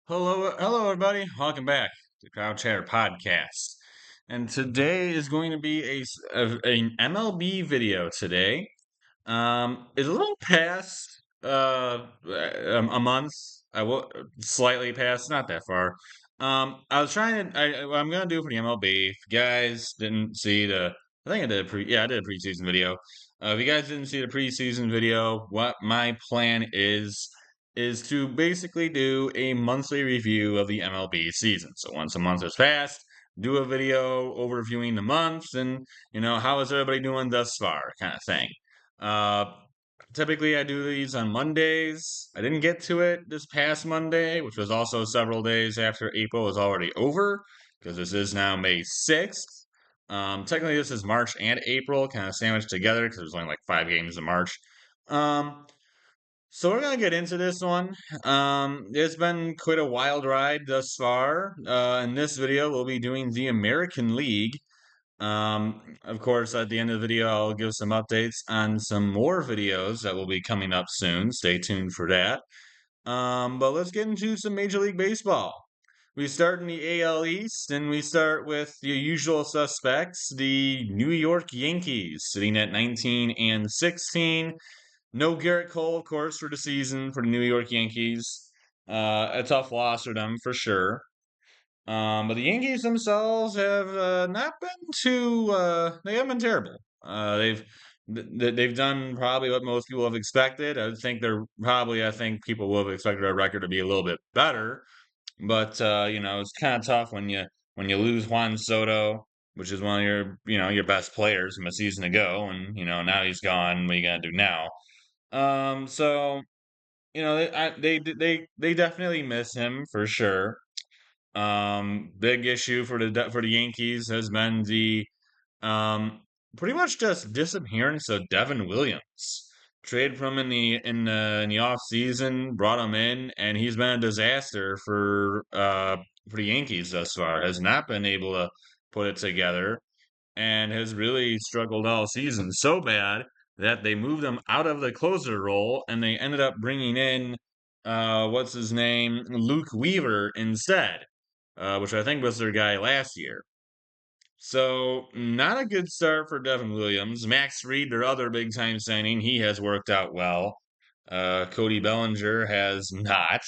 Hello, everybody. Welcome back to Crowd Chatter Podcast. And today is going to be an MLB video today. It's a little past a month. I will slightly past, not that far. I was trying to. What I'm gonna do for the MLB. If you guys didn't see I think I did I did a preseason video. If you guys didn't see the preseason video, what my plan is to basically do a monthly review of the MLB season. So once a month has passed, do a video overviewing the months and how is everybody doing thus far, kind of thing. Uh, Typically, I do these on Mondays. I didn't get to it this past Monday, which was also several days after April was already over, because this is now May 6th. Technically, this is March and April kind of sandwiched together because there's only like 5 games in March. Um, so we're gonna get into this one. It's been quite a wild ride thus far. In this video, we'll be doing the American League. Of course, at the end of the video, I'll give some updates on some more videos that will be coming up soon. Stay tuned for that. But let's get into some Major League Baseball. We start in the AL East, and we start with the usual suspects, the New York Yankees, sitting at 19 and 16. No Garrett Cole, of course, for the season for the New York Yankees. A tough loss for them for sure. But the Yankees themselves have not been too. They haven't been terrible. They've done probably what most people have expected. I think they're probably. I think people would have expected their record to be a little bit better. But it's kind of tough when you lose Juan Soto, which is one of your best players from a season ago, and now he's gone. What are you gonna do now? So they definitely miss him for sure. Big issue for the Yankees has been the um pretty much just disappearance of Devin Williams. Trade from in the off season, brought him in, and he's been a disaster for the Yankees thus far. Has not been able to put it together and has really struggled all season so bad that they moved him out of the closer role and they ended up bringing in what's his name, Luke Weaver instead, which I think was their guy last year. So not a good start for Devin Williams. Max Fried, their other big time signing, he has worked out well. Cody Bellinger has not.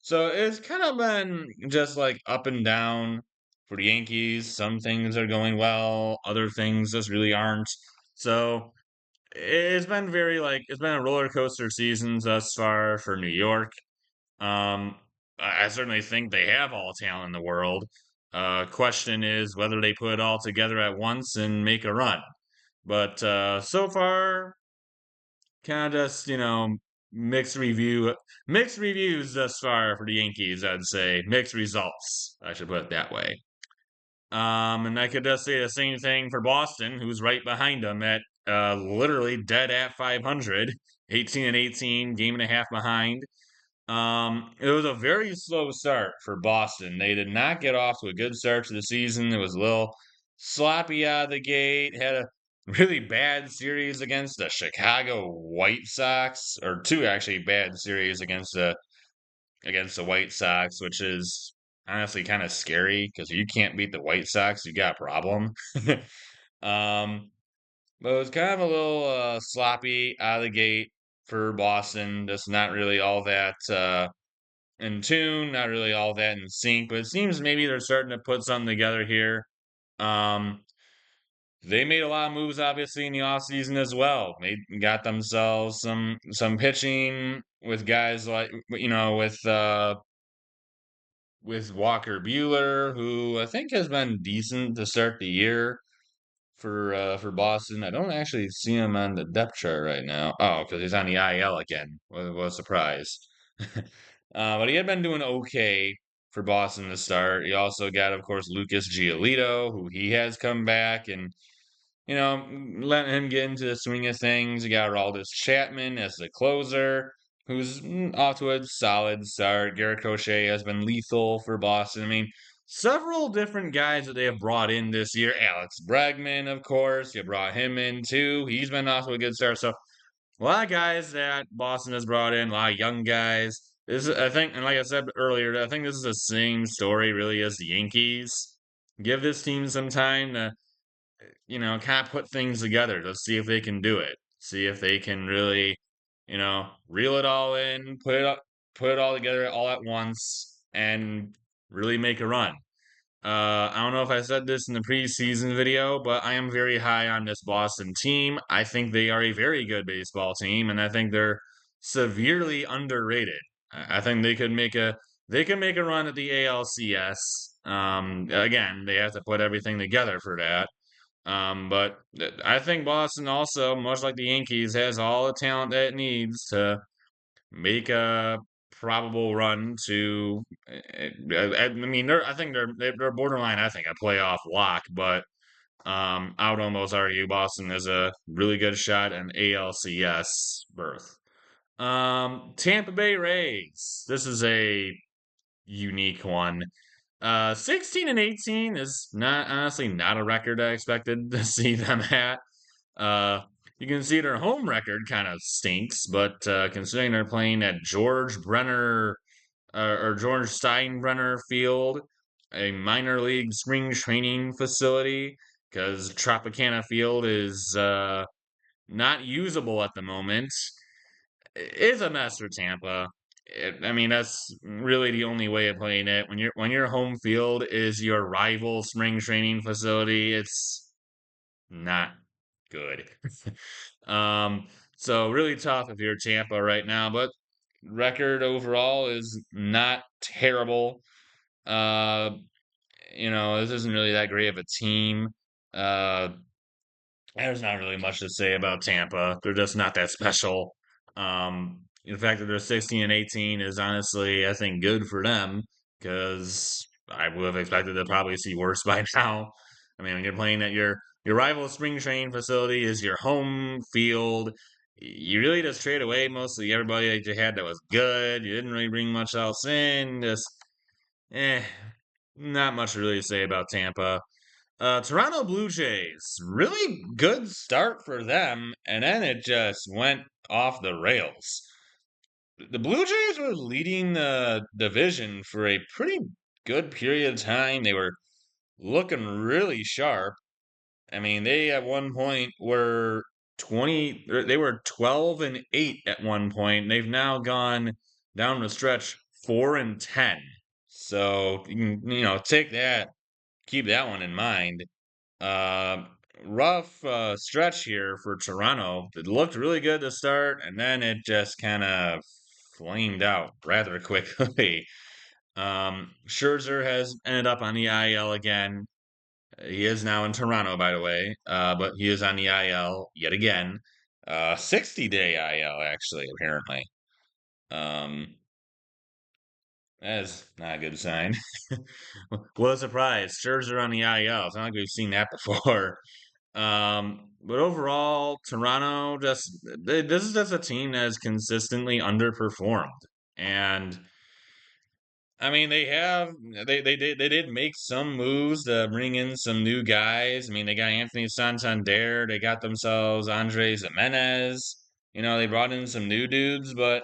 So it's kind of been just like up and down for the Yankees. Some things are going well, other things just really aren't. So it's been it's been a roller coaster season thus far for New York. Um, I certainly think they have all talent in the world. Question is whether they put it all together at once and make a run. But so far, kind of just mixed reviews thus far for the Yankees. I'd say mixed results. I should put it that way. And I could just say the same thing for Boston, who's right behind them at literally dead at 500, 18 and 18, game and a half behind. It was a very slow start for Boston. They did not get off to a good start to the season. It was a little sloppy out of the gate. Had a really bad series against the Chicago White Sox, or two actually bad series against the White Sox, which is honestly kind of scary because if you can't beat the White Sox, you got a problem. um, but it was kind of a little sloppy out of the gate for Boston. Just not really all that in tune, not really all that in sync. But it seems maybe they're starting to put something together here. Um, they made a lot of moves, obviously, in the offseason as well. They got themselves some pitching with guys like with Walker Bueller, who I think has been decent to start the year for Boston. I don't actually see him on the depth chart right now. Oh, because he's on the IL again. What a surprise. But he had been doing okay for Boston to start. You also got, of course, Lucas Giolito, who he has come back and letting him get into the swing of things. You got Aroldis Chapman as the closer, who's off to a solid start. Garrett Crochet has been lethal for Boston. I mean, several different guys that they have brought in this year. Alex Bregman, of course, you brought him in too. He's been off to a good start. So a lot of guys that Boston has brought in, a lot of young guys. I think, and like I said earlier, I think this is the same story really as the Yankees. Give this team some time to, kind of put things together to see if they can do it. See if they can really, reel it all in, put it all together all at once, and really make a run. I don't know if I said this in the preseason video, but I am very high on this Boston team. I think they are a very good baseball team, and I think they're severely underrated. I think they could make a run at the ALCS. Again, they have to put everything together for that. But I think Boston also, much like the Yankees, has all the talent that it needs to make a probable run to. I mean, I think they're borderline. I think a playoff lock, but I would almost argue Boston is a really good shot at an ALCS berth. Tampa Bay Rays. This is a unique one. 16 and 18 is not honestly not a record I expected to see them at. Uh, you can see their home record kind of stinks, but considering they're playing at George Brenner or George Steinbrenner Field, a minor league spring training facility, because Tropicana Field is not usable at the moment, is a mess for Tampa. I mean, that's really the only way of playing it. When your home field is your rival spring training facility, it's not good. um, so really tough if you're Tampa right now, but record overall is not terrible. Uh, this isn't really that great of a team. Uh, there's not really much to say about Tampa. They're just not that special. The fact that they're 16 and 18 is honestly, I think, good for them because I would have expected to probably see worse by now. I mean, when you're playing at your rival spring training facility is your home field. You really just trade away mostly everybody that you had that was good. You didn't really bring much else in. Just, eh, not much to really say about Tampa. Toronto Blue Jays, really good start for them, and then it just went off the rails. The Blue Jays were leading the division for a pretty good period of time. They were looking really sharp. I mean, they at one point were they were 12 and 8 at one point. They've now gone down the stretch 4 and 10. So, take that, keep that one in mind. Uh, Rough stretch here for Toronto. It looked really good to start, and then it just kind of flamed out rather quickly. Scherzer has ended up on the IL again. He is now in Toronto, by the way, but he is on the IL yet again. 60-day IL, actually, apparently. Um, that is not a good sign. What a surprise. Scherzer on the IL. It's not like we've seen that before. But overall, Toronto this is just a team that has consistently underperformed. And I mean, they did make some moves to bring in some new guys. I mean, they got Anthony Santander, they got themselves Andres Jimenez. They brought in some new dudes, but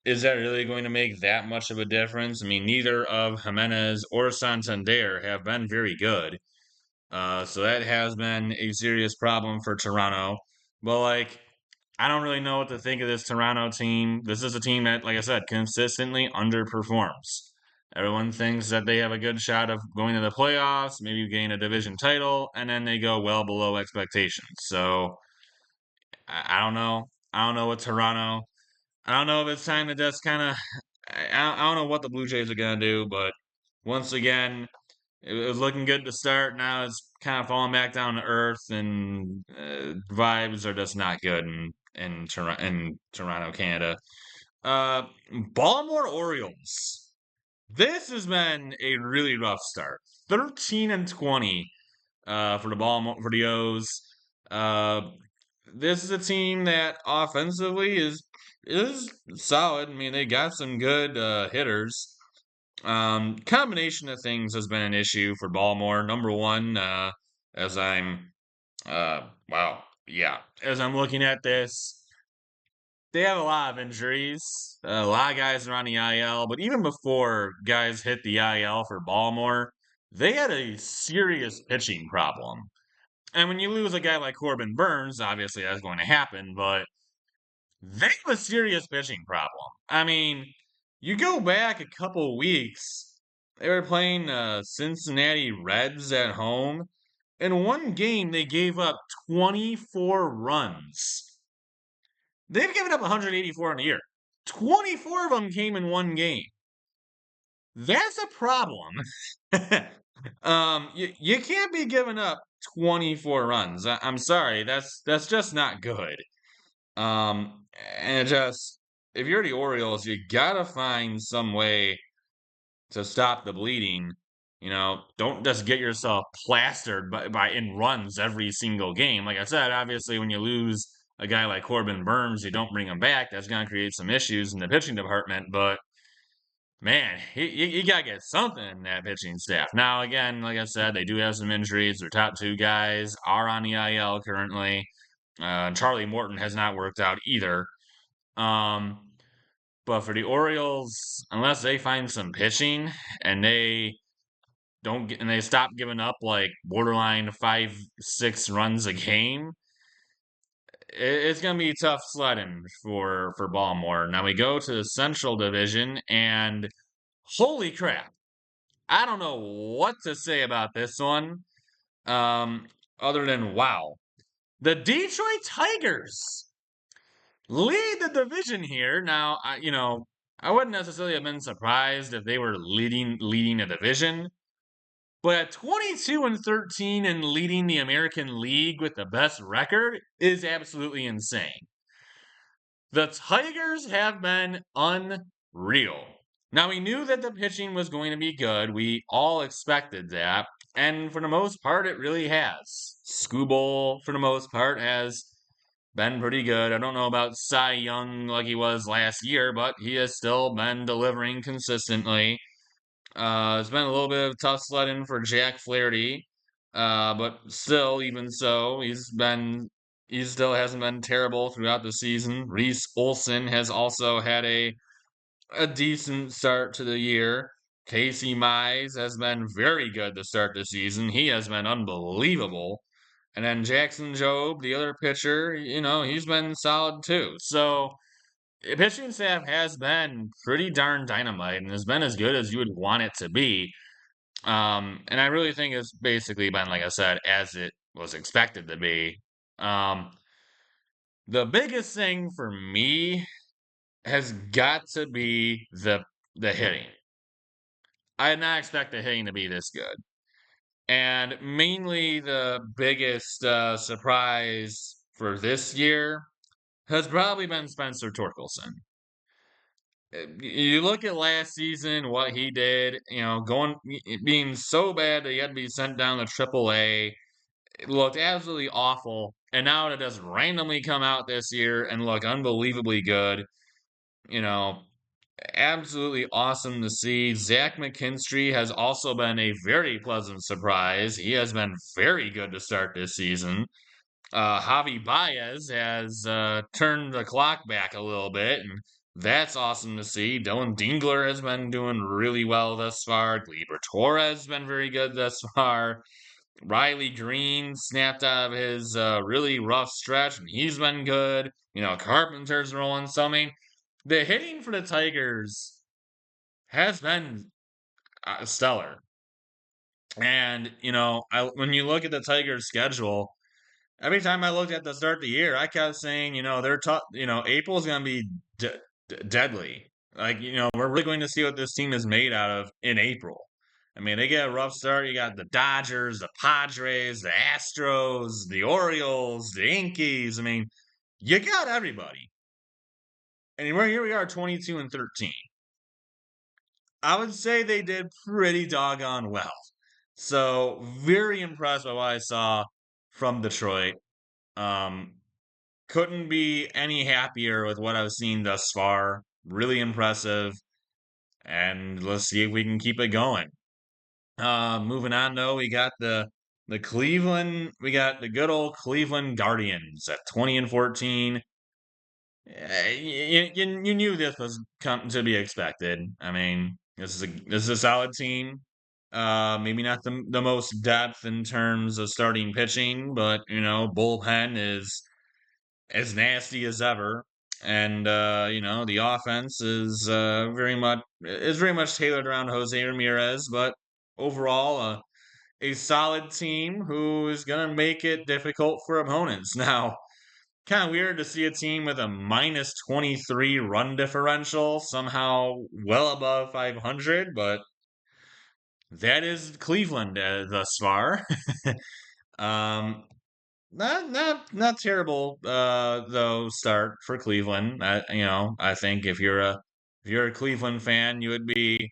is that really going to make that much of a difference? I mean, neither of Jimenez or Santander have been very good. So that has been a serious problem for Toronto. But like, I don't really know what to think of this Toronto team. This is a team that, like I said, consistently underperforms. Everyone thinks that they have a good shot of going to the playoffs, maybe gain a division title, and then they go well below expectations. So I don't know. I don't know what Toronto. I don't know if it's time to just kind of. I don't know what the Blue Jays are gonna do, but once again, it was looking good to start. Now it's kind of falling back down to earth, and vibes are just not good in Toronto, Canada. Uh, Baltimore Orioles. This has been a really rough start. 13 and 20 for the O's. Uh, this is a team that offensively is solid. I mean, they got some good hitters. Combination of things has been an issue for Baltimore. Number one, as I'm, wow, yeah, as I'm looking at this, they have a lot of injuries. A lot of guys are on the IL, but even before guys hit the IL for Baltimore, they had a serious pitching problem. And when you lose a guy like Corbin Burns, obviously that's going to happen, but they have a serious pitching problem. I mean, you go back a couple weeks, they were playing Cincinnati Reds at home. In one game, they gave up 24 runs. They've given up 184 in a year. 24 of them came in one game. That's a problem. You can't be giving up 24 runs. I'm sorry, that's just not good. And it just if you're the Orioles, you gotta find some way to stop the bleeding. Don't just get yourself plastered by in runs every single game. Like I said, obviously, when you lose a guy like Corbin Burns, you don't bring him back. That's going to create some issues in the pitching department. But man, you got to get something in that pitching staff. Now, again, like I said, they do have some injuries. Their top two guys are on the IL currently. Charlie Morton has not worked out either. But for the Orioles, unless they find some pitching and they stop giving up like borderline 5-6 runs a game, it's gonna be tough sledding for Baltimore. Now we go to the Central Division, and holy crap, I don't know what to say about this one. Other than wow, the Detroit Tigers lead the division here. Now, I wouldn't necessarily have been surprised if they were leading a division. But at 22-13 and leading the American League with the best record is absolutely insane. The Tigers have been unreal. Now, we knew that the pitching was going to be good. We all expected that. And for the most part, it really has. Skubal, for the most part, has been pretty good. I don't know about Cy Young like he was last year, but he has still been delivering consistently. It's been a little bit of tough sledding for Jack Flaherty, but still, even so, he still hasn't been terrible throughout the season. Reese Olson has also had a decent start to the year. Casey Mize has been very good to start the season. He has been unbelievable. And then Jackson Jobe, the other pitcher, he's been solid too. So pitching staff has been pretty darn dynamite and has been as good as you would want it to be. And I really think it's basically been, like I said, as it was expected to be. The biggest thing for me has got to be the hitting. I did not expect the hitting to be this good. And mainly the biggest surprise for this year has probably been Spencer Torkelson. You look at last season, what he did, being so bad that he had to be sent down to AAA. It looked absolutely awful. And now it does randomly come out this year and look unbelievably good. You know, absolutely awesome to see. Zach McKinstry has also been a very pleasant surprise. He has been very good to start this season. Javi Baez has turned the clock back a little bit, and that's awesome to see. Dylan Dingler has been doing really well thus far. Gleyber Torres has been very good thus far. Riley Green snapped out of his really rough stretch, and he's been good. Carpenter's rolling. So, I mean, the hitting for the Tigers has been stellar. And, when you look at the Tigers' schedule, every time I looked at the start of the year, I kept saying, they're tough. April's going to be deadly. Like, we're really going to see what this team is made out of in April. I mean, they get a rough start. You got the Dodgers, the Padres, the Astros, the Orioles, the Yankees. I mean, you got everybody. And here we are, 22-13. I would say they did pretty doggone well. So, very impressed by what I saw from Detroit. Couldn't be any happier with what I've seen thus far. Really impressive. And let's see if we can keep it going. Moving on though, we got the good old Cleveland Guardians at 20-14. You knew this was come to be expected. I mean, this is a solid team. Maybe not the most depth in terms of starting pitching, but bullpen is as nasty as ever. And the offense is very much tailored around Jose Ramirez, but overall, a solid team who is gonna make it difficult for opponents. Now, kind of weird to see a team with a minus 23 run differential somehow well above 500, but that is Cleveland thus far. um, not terrible though start for Cleveland. I think if you're a Cleveland fan, you would be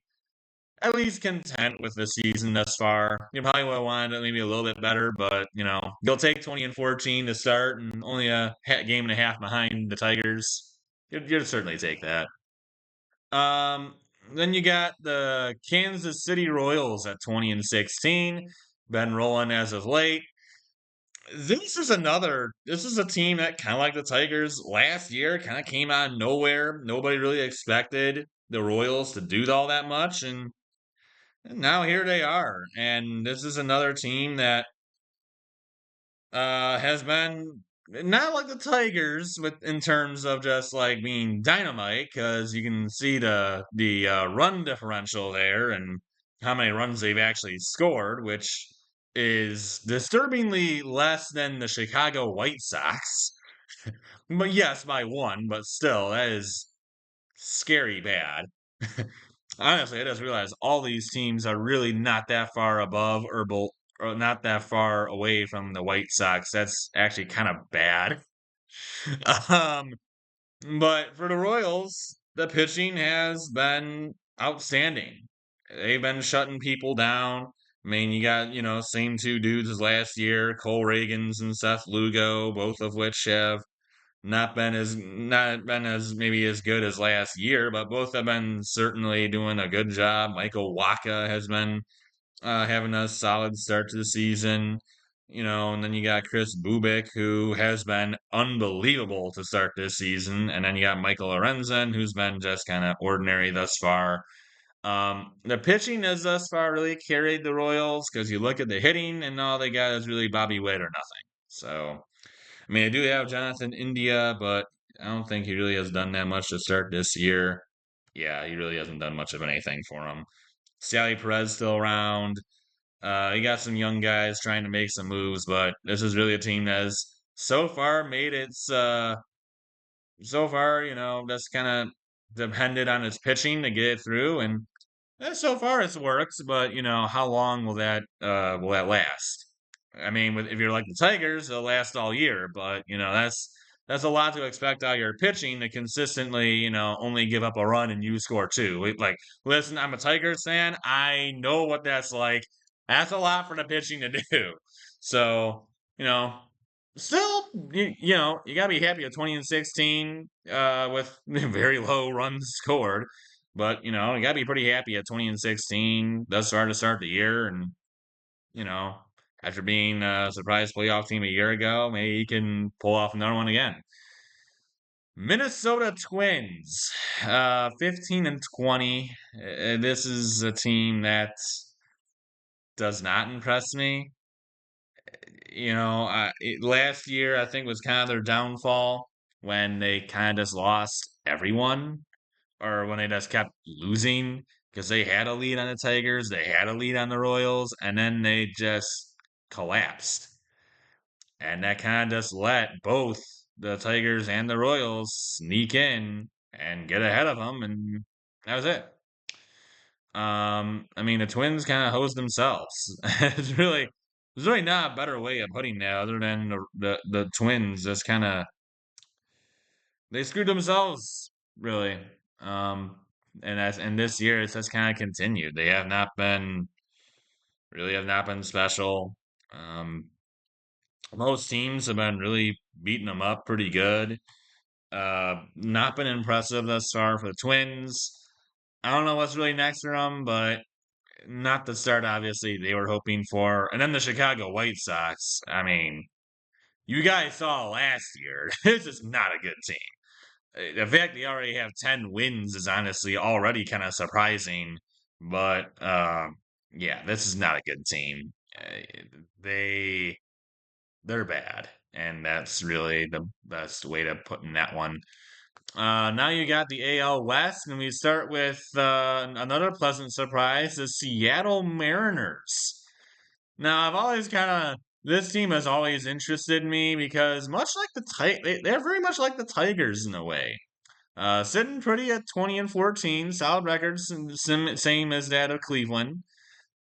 at least content with the season thus far. You probably would have wanted it maybe a little bit better, but you'll take 20-14 to start and only a game and a half behind the Tigers. You'd certainly take that. Um, then you got the Kansas City Royals at 20-16. Been rolling as of late. This is a team that kind of like the Tigers last year kind of came out of nowhere. Nobody really expected the Royals to do all that much, and now here they are. And this is another team that has been not like the Tigers with in terms of just like being dynamite, because you can see the run differential there and how many runs they've actually scored, which is disturbingly less than the Chicago White Sox. But yes, by one, but still, that is scary bad. Honestly, I just realized all these teams are really not that far above or not that far away from the White Sox. That's actually kind of bad. Um, but for the Royals, the pitching has been outstanding. They've been shutting people down. I mean, you got, same two dudes as last year, Cole Reagans and Seth Lugo, both of which have not been as maybe as good as last year, but both have been certainly doing a good job. Michael Waka has been having a solid start to the season, and then you got Chris Bubik, who has been unbelievable to start this season, and then you got Michael Lorenzen, who's been just kind of ordinary thus far. The pitching has thus far really carried the Royals because you look at the hitting, and all they got is really Bobby Witt or nothing. So, I mean, I do have Jonathan India, but I don't think he really has done that much to start this year. Yeah, he really hasn't done much of anything for him. Sally Perez still around. He got some young guys trying to make some moves, but this is really a team that has so far made its so far, that's kind of depended on its pitching to get it through, and so far it's worked. But how long will that last? I mean, if you're like the Tigers, they'll last all year. But that's a lot to expect out of your pitching to consistently, only give up a run and you score two. Like, listen, I'm a Tigers fan. I know what that's like. That's a lot for the pitching to do. So, you know, still, you gotta be happy at 20-16 with very low runs scored. But you gotta be pretty happy at 20-16 thus far to start the year, and you know after being a surprise playoff team a year ago, maybe he can pull off another one again. Minnesota Twins, 15-20. This is a team that does not impress me. Last year I think was kind of their downfall when they kind of just lost everyone, or when they just kept losing because they had a lead on the Tigers, they had a lead on the Royals, and then they just collapsed. And that kind of just let both the Tigers and the Royals sneak in and get ahead of them, and that was it. I mean, the Twins kind of hosed themselves. There's really not a better way of putting that other than the Twins just kind of they screwed themselves, really. Um, and this year it's just kind of continued. They have not been special. Um, Most teams have been really beating them up pretty good. Not been impressive thus far for the Twins. I don't know what's really next for them, but not the start obviously they were hoping for. And then the Chicago White Sox. I mean, you guys saw last year. This is not a good team. The fact they already have 10 wins is honestly already kind of surprising. But yeah, this is not a good team. They they're bad, and that's really the best way to put in that one. Now you got the AL West, and we start with another pleasant surprise: the Seattle Mariners. Now I've always kind of this team has always interested me because much like they're very much like the Tigers in a way. Sitting pretty at 20 and 14, solid records, same as that of Cleveland.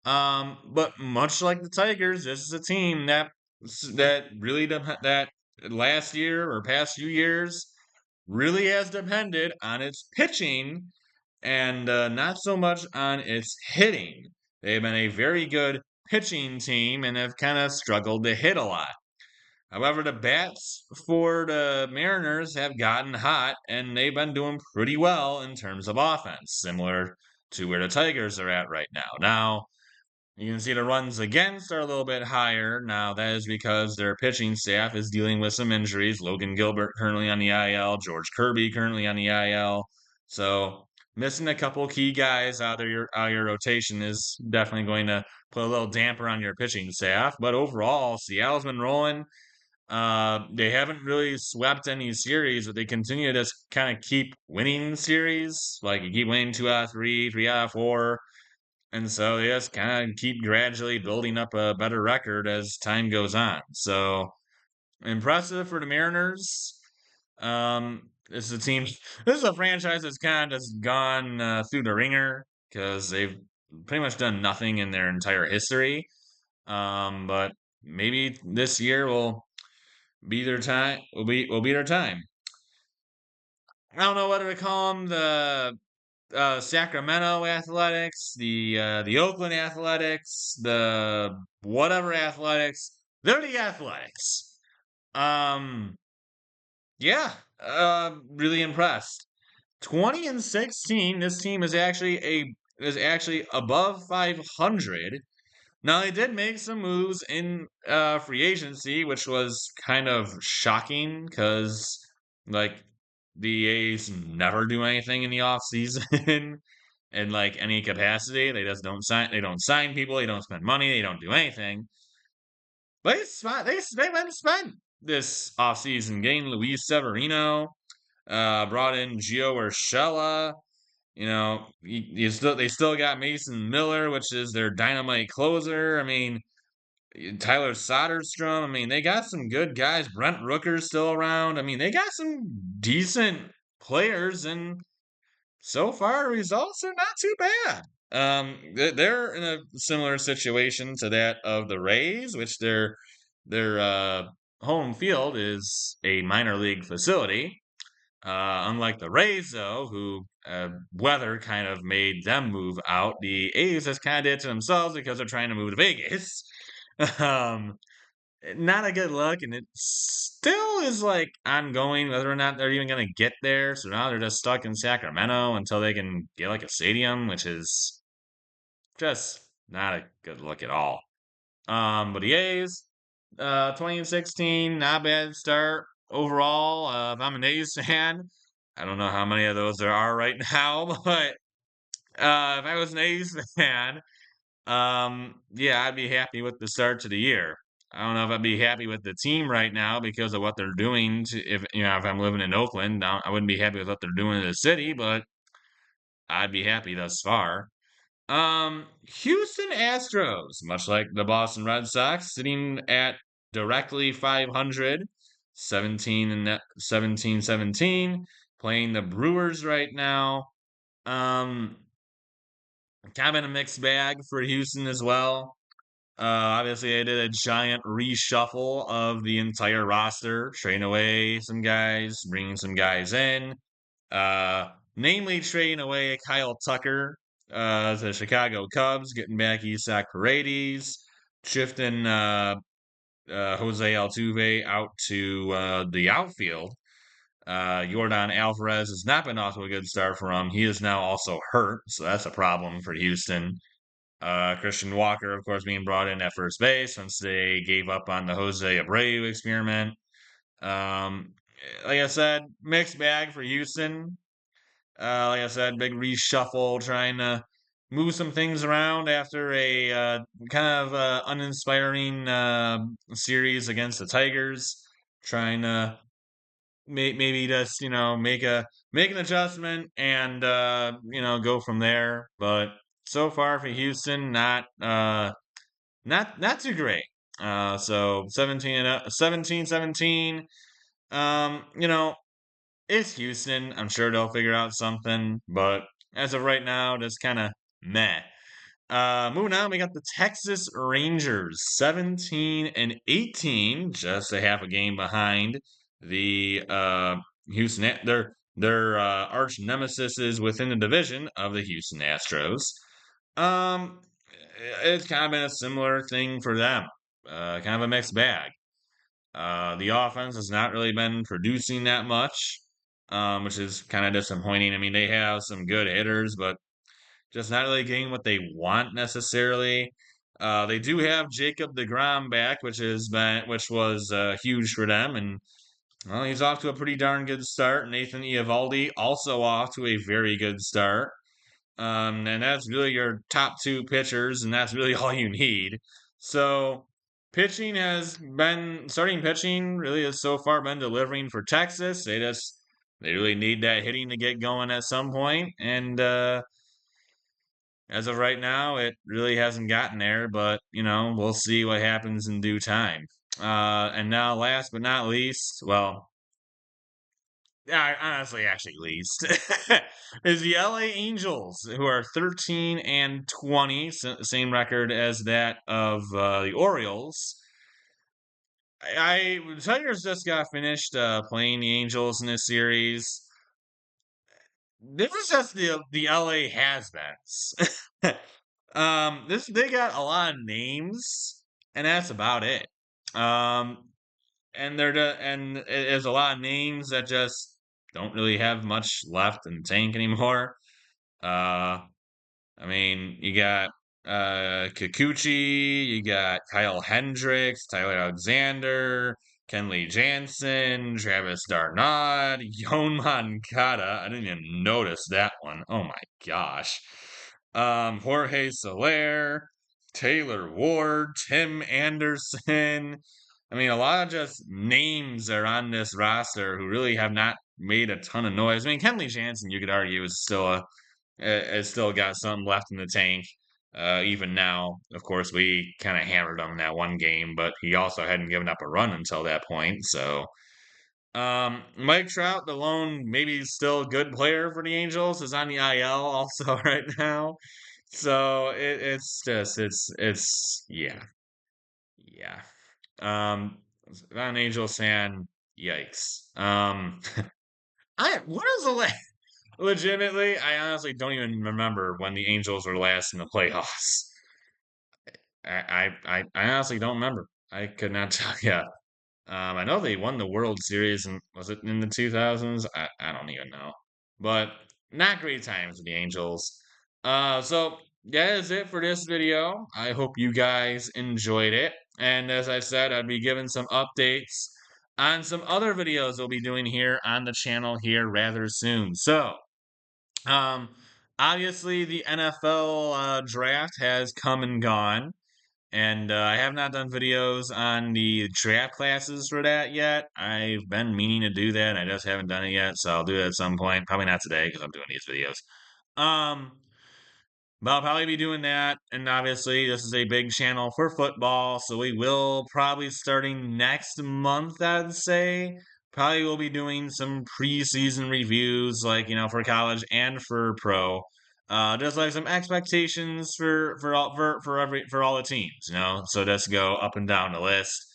But much like the Tigers, this is a team that really that last year or past few years really has depended on its pitching and not so much on its hitting. They've been a very good pitching team and have kind of struggled to hit a lot. However, the bats for the Mariners have gotten hot and they've been doing pretty well in terms of offense, similar to where the Tigers are at right now. Now, you can see the runs against are a little bit higher. Now, that is because their pitching staff is dealing with some injuries. Logan Gilbert currently on the IL, George Kirby currently on the IL. So, missing a couple key guys out of your rotation is definitely going to put a little damper on your pitching staff. But overall, Seattle's been rolling. They haven't really swept any series, but they continue to just kind of keep winning series. Like you keep winning 2 out of 3, 3 out of 4. And so they just kind of keep gradually building up a better record as time goes on. So impressive for the Mariners. This is a team. This is a franchise that's kind of just gone through the ringer because they've pretty much done nothing in their entire history. But maybe this year will be their time. Will be their time. I don't know whether to call them the Sacramento Athletics, the Oakland Athletics, the whatever Athletics. They're the Athletics. Um, yeah, really impressed. 20 and 16. This team is actually above 500. Now they did make some moves in free agency, which was kind of shocking because like the A's never do anything in the off season in like any capacity. They don't sign people, they don't spend money, they don't do anything. But they went and spent this offseason getting Luis Severino, brought in Gio Urshela. They still got Mason Miller, which is their dynamite closer. I mean, Tyler Soderstrom. I mean, they got some good guys. Brent Rooker's still around. I mean, they got some decent players, and so far results are not too bad. They're in a similar situation to that of the Rays, which their home field is a minor league facility. Unlike the Rays, though, who weather kind of made them move out, the A's has kind of did it to themselves because they're trying to move to Vegas. um, Not a good look, and it still is like ongoing whether or not they're even going to get there. So now they're just stuck in Sacramento until they can get like a stadium, which is just not a good look at all. But the A's, 2016, not bad start overall. If I'm an A's fan, I don't know how many of those there are right now, but if I was an A's fan, yeah, I'd be happy with the start to the year. I don't know if I'd be happy with the team right now because of what they're doing. If I'm living in Oakland, I wouldn't be happy with what they're doing in the city, but I'd be happy thus far. Houston Astros, much like the Boston Red Sox, sitting at directly 500, 17 and 17, playing the Brewers right now. Um, Kind of in a mixed bag for Houston as well. Obviously, I did a giant reshuffle of the entire roster, trading away some guys, bringing some guys in. Namely trading away Kyle Tucker to the Chicago Cubs, getting back Isaac Paredes, shifting Jose Altuve out to the outfield. Jordan Alvarez has not been off to a good start for him. He is now also hurt, so that's a problem for Houston. Christian Walker, of course, being brought in at first base once they gave up on the Jose Abreu experiment. Um, like I said, mixed bag for Houston. Like I said, big reshuffle, trying to move some things around after a kind of uninspiring series against the Tigers. Trying to maybe just make an adjustment and go from there. But so far for Houston, not too great. So 17. You know, it's Houston. I'm sure they'll figure out something, but as of right now, just kind of meh. Moving on, we got the Texas Rangers, 17-18, just a half a game behind the Houston. Their arch nemesis is within the division of the Houston Astros. Um, it's kind of been a similar thing for them. Kind of a mixed bag. The offense has not really been producing that much, which is kind of disappointing. I mean, they have some good hitters, but just not really getting what they want necessarily. They do have Jacob DeGrom back, which was huge for them, and well, he's off to a pretty darn good start. Nathan Eovaldi also off to a very good start. And that's really your top two pitchers, and that's really all you need. So, starting pitching really has so far been delivering for Texas. They really need that hitting to get going at some point, and as of right now, it really hasn't gotten there. But we'll see what happens in due time. And now, last but not least, well, yeah, honestly, actually, least is the LA Angels, who are 13-20, same record as that of the Orioles. The Tigers just got finished playing the Angels in this series. This is just the LA has-beens. They got a lot of names, and that's about it. Um, and there's a lot of names that just don't really have much left in the tank anymore. Uh, I mean, you got Kikuchi, you got Kyle Hendricks, Tyler Alexander, Kenley Jansen, Travis Darnod, Yon Moncada. I didn't even notice that one. Oh my gosh. Jorge Soler, Taylor Ward, Tim Anderson. I mean, a lot of just names are on this roster who really have not made a ton of noise. I mean, Kenley Jansen, you could argue, is still has still got something left in the tank. Even now, of course, we kind of hammered him in that one game, but he also hadn't given up a run until that point. So, Mike Trout, the lone maybe still good player for the Angels, is on the IL also right now. So it's yeah. Um, if I'm an Angels fan, yikes. I what is the last? Legitimately, I honestly don't even remember when the Angels were last in the playoffs. I honestly don't remember. I could not tell you. I know they won the World Series, and was it in the 2000s? I don't even know. But not great times with the Angels. So that is it for this video. I hope you guys enjoyed it. And as I said, I'd be giving some updates on some other videos we'll be doing here on the channel here rather soon. So, um, obviously the NFL draft has come and gone, and I have not done videos on the draft classes for that yet. I've been meaning to do that, and I just haven't done it yet, so I'll do it at some point. Probably not today because I'm doing these videos. Um, but I'll probably be doing that, and obviously this is a big channel for football, so we will probably starting next month, I'd say. Probably will be doing some preseason reviews, like for college and for pro. Just like some expectations for all the teams, So just go up and down the list.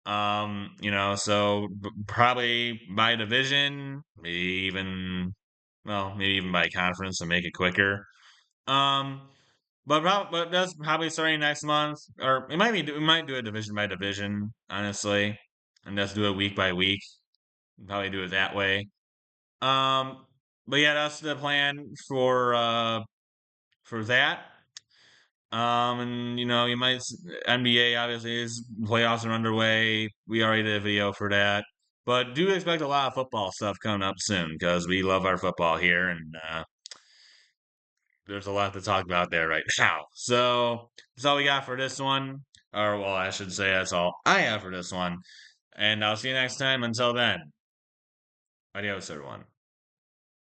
So probably by division, maybe even by conference to make it quicker. Um, but that's probably starting next month, or we might do it division by division, honestly, and just do it week by week. Probably do it that way. Um, but yeah, that's the plan for that. And you might NBA obviously is playoffs are underway. We already did a video for that. But do expect a lot of football stuff coming up soon because we love our football here, and there's a lot to talk about there right now. So that's all we got for this one. Or, well, I should say that's all I have for this one. And I'll see you next time. Until then, adios, everyone.